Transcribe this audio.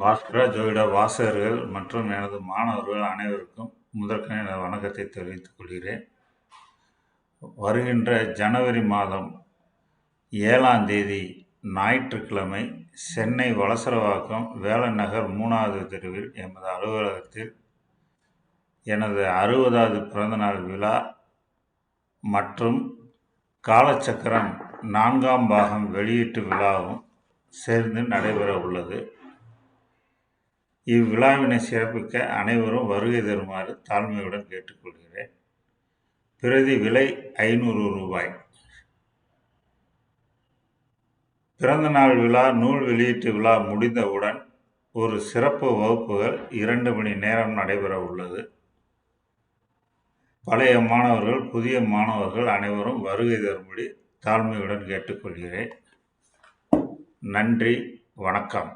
பாஸ்கரா ஜோதிட வாசகர்கள் மற்றும் எனது மாணவர்கள் அனைவருக்கும் முதற்கண் எனது வணக்கத்தை தெரிவித்துக் கொள்கிறேன். வருகின்ற ஜனவரி மாதம் 7ஆம் தேதி ஞாயிற்றுக்கிழமை சென்னை வளசரவாக்கம் வேலன் நகர் 3வது தெருவில் எமது அலுவலகத்தில் எனது 60வது பிறந்தநாள் விழா மற்றும் காலச்சக்கரம் 4ஆம் பாகம் வெளியீட்டு விழாவும் சேர்ந்து நடைபெற உள்ளது. இவ்விழாவினை சிறப்பிக்க அனைவரும் வருகை தருமாறு தாழ்மையுடன் கேட்டுக்கொள்கிறேன். பிரதி விலை 500 ரூபாய். பிறந்தநாள் விழா நூல் வெளியீட்டு விழா முடிந்தவுடன் ஒரு சிறப்பு வகுப்புகள் 2 மணி நேரம் நடைபெற உள்ளது. பழைய மாணவர்கள் புதிய மாணவர்கள் அனைவரும் வருகை தரும்படி தாழ்மையுடன் கேட்டுக்கொள்கிறேன். நன்றி, வணக்கம்.